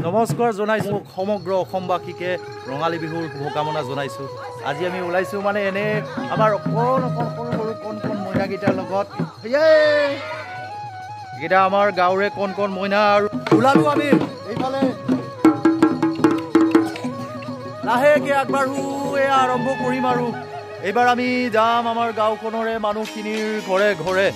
নমস্কাৰ জনাইছোঁ সমগ্ৰ অসমবাসীকে ৰঙালী বিহুৰ শুভকামনা জনাইছোঁ। আজি আমি ওলাইছোঁ মানে এনে আমাৰ অকণ সৰু সৰু কণ মইনাকেইটাৰ লগত এইকেইটা আমাৰ গাঁৱৰে কণ মইনা আৰু ওলালোঁ আমি এইফালে লাহেকৈ আগবাঢ়ো এয়া আৰম্ভ কৰিম আৰু এইবাৰ আমি যাম আমাৰ গাঁওখনৰে মানুহখিনিৰ ঘৰে ঘৰে।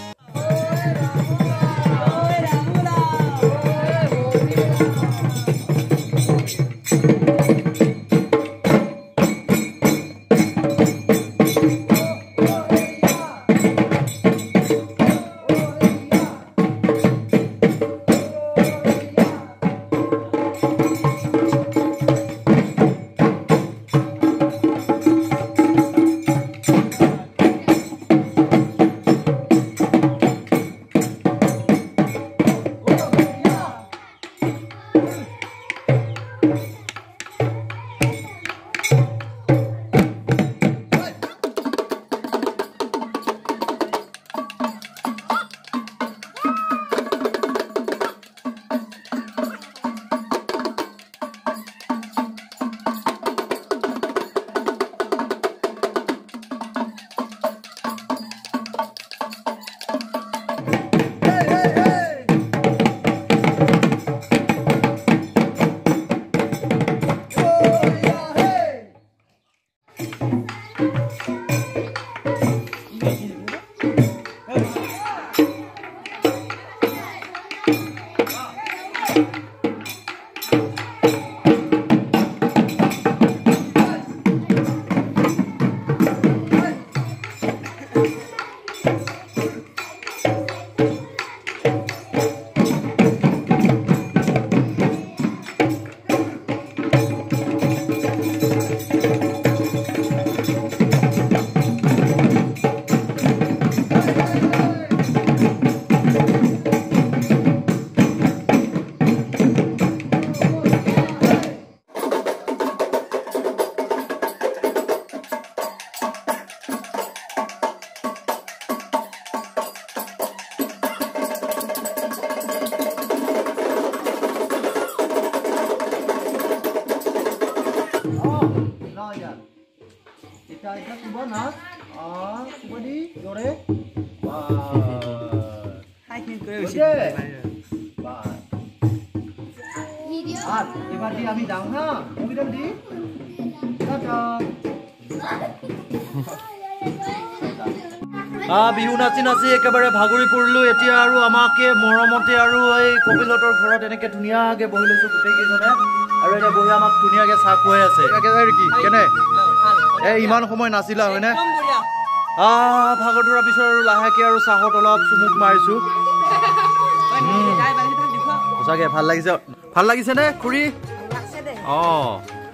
আমি যাওঁ হা দি বিহু নাচি নাচি একেবাৰে ভাগৰি পৰিলোঁ। এতিয়া আৰু আমাকে মৰমতে আৰু এই কপিলহঁতৰ ঘৰত এনেকৈ ধুনীয়াকৈ বহি লৈছোঁ গোটেইকেইজনে আৰু এতিয়া বহি আমাক ধুনীয়াকৈ চাহ খুৱাই আছে। কি কেনে ইমান সময় নাচিলা হয়নে? ভাগৰ ধৰাৰ পিছত আৰু লাহেকৈ আৰু চাহত অলপ চুমুক মাৰিছোঁ। সঁচাকৈ ভাল লাগিছেনে খুৰী?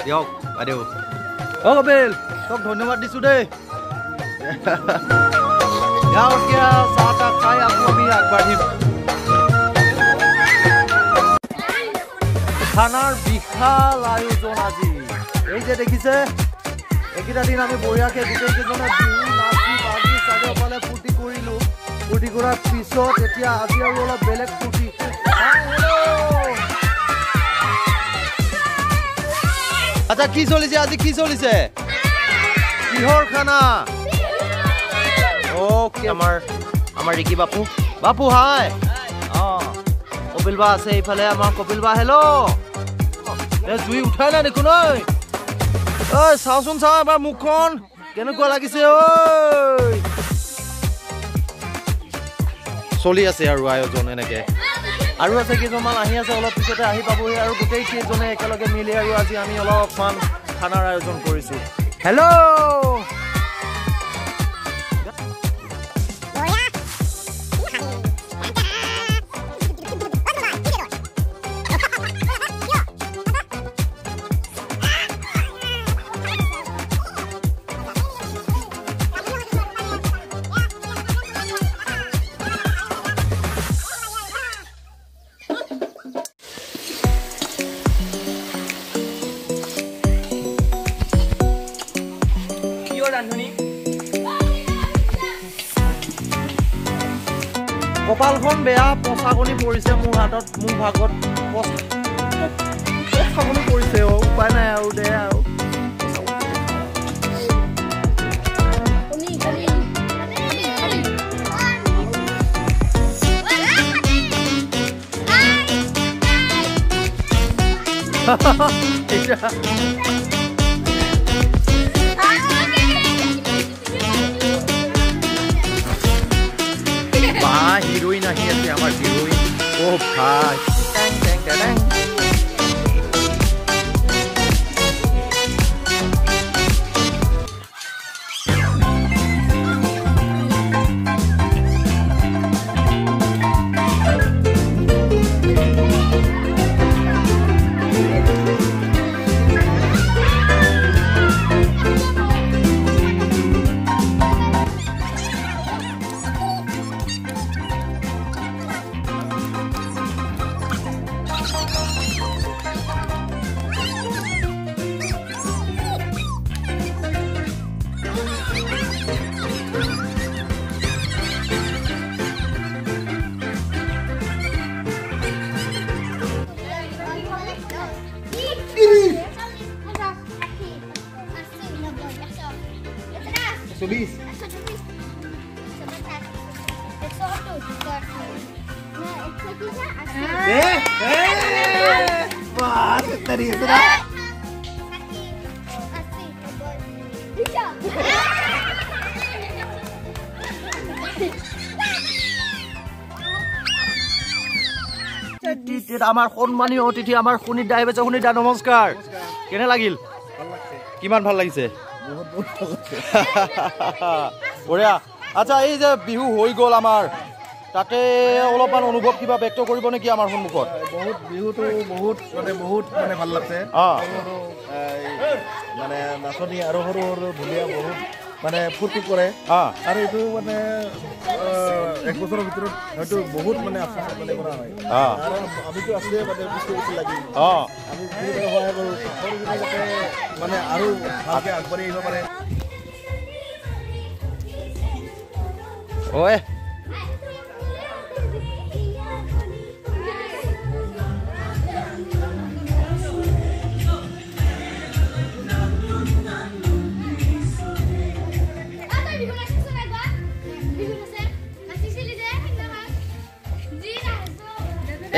দিয়ক বাইদেউ। কপিল তোক ধন্যবাদ দিছোঁ দেই। এতিয়া চাহ তাহ খাই আকৌ আমি আগবাঢ়িম। খানাৰ বিশাল আয়োজন আজি। এই যে দেখিছে এইকেইটা দিন আমি বঢ়িয়াকৈ গোটেইকেইজনে বিহু নাচি বাগি চাৰিওফালে ফূৰ্তি কৰিলোঁ। ফূৰ্তি কৰাৰ পিছত এতিয়া আজি আৰু অলপ বেলেগ ফূৰ্তি। আচ্ছা কি চলিছে আজি? কি চলিছে? কিহৰ খানা? অ'কে আমাৰ ৰিকি বাপু হাই। কপিল বা আছে এইফালে আমাৰ কপিল বা। হেল্ল' জুই উঠাই নাই দেখোন। ঐ চাওঁচোন চাওঁ এবাৰ মুখখন কেনেকুৱা লাগিছে। ঐ চলি আছে আৰু আয়োজন এনেকে আৰু আছে কেইজনমান আহি আছে অলপ পিছতে আহি পাবহি আৰু গোটেই কেইজনে একেলগে মিলি আৰু আজি আমি অলপমান খানাৰ আয়োজন কৰিছোঁ। হেল্ল' কপালখন বেয়া, পচাগনি পৰিছে মোৰ হাতত, মোৰ ভাগত হিৰোইন আহি আছে আমাৰ হিৰোইন ও ভাই আমাৰ সন্মানীয় অতিথি আমাৰ সুনিদা আহিছে সুনিদা নমস্কাৰ কেনে লাগিল কিমান ভাল লাগিছে বঢ়িয়া আচ্ছা এই যে বিহু হৈ গ'ল আমাৰ তাতে অলপমান অনুভৱ কিবা ব্যক্ত কৰিব নেকি আমাৰ সন্মুখত বহুত বিহুটো বহুত মানে ভাল লাগছে মানে নাচনি আৰু সৰু সৰু ধুনীয়া বহুত মানে ফূৰ্তি কৰে আৰু এইটো মানে এক বছৰৰ ভিতৰত হয়তো বহুত মানে আশা মানে কৰা হয় আৰু আমিতো আছে মানে পিছু লাগি আমি সহায় কৰোঁ সকলোবিলাক যাতে মানে আৰু ভালকৈ আগবাঢ়ি আহিব পাৰে ঐ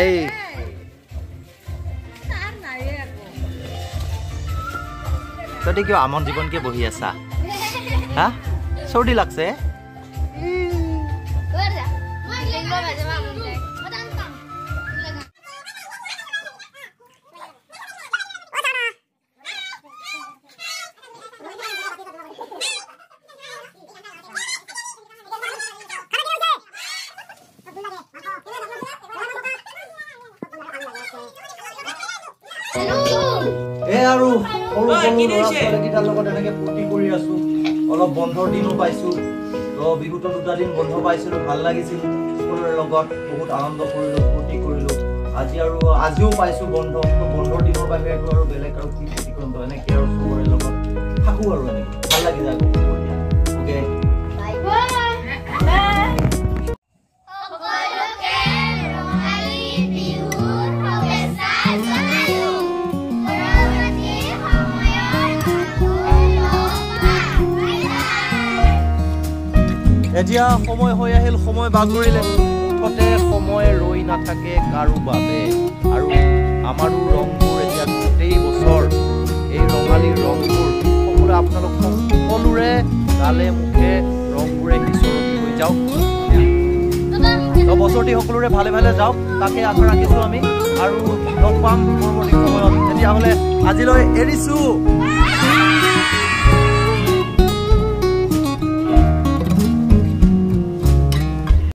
এই তই কিয় আমন জীৱনকে বহি আছা হা চৰ্দি লাগছে আৰু সৰু সৰু ল'ৰা ছোৱালীকেইটাৰ লগত এনেকৈ ফূৰ্তি কৰি আছোঁ অলপ বন্ধৰ দিনো পাইছোঁ তো বিহুতো 2টা দিন বন্ধ পাইছিলোঁ ভাল লাগিছিল স্কুলৰ লগত বহুত আনন্দ কৰিলোঁ ফূৰ্তি কৰিলোঁ আজিও পাইছোঁ বন্ধ তো বন্ধৰ দিনৰ বাহিৰেতো আৰু বেলেগ আৰু কি ফূৰ্তি কৰিম তো এনেকৈ আৰু চবৰে লগত থাকোঁ আৰু এনেকৈ ভাল লাগি যায় অ'কে এতিয়া সময় হৈ আহিল সময় বাগৰিলে মুঠতে সময় ৰৈ নাথাকে কাৰো বাবে আৰু আমাৰো ৰংবোৰ এতিয়া গোটেই বছৰ এই ৰঙালী ৰংবোৰ সকলোৱে আপোনালোক সকলোৰে গালে মুখে ৰংবোৰে সিঁচৰতি হৈ যাওক তো বছৰটি সকলোৰে ভালে ভালে যাওক তাকে আশা ৰাখিছোঁ আমি আৰু লগ পাম পৰৱৰ্তী সময়ত তেতিয়াহ'লে আজিলৈ এৰিছোঁ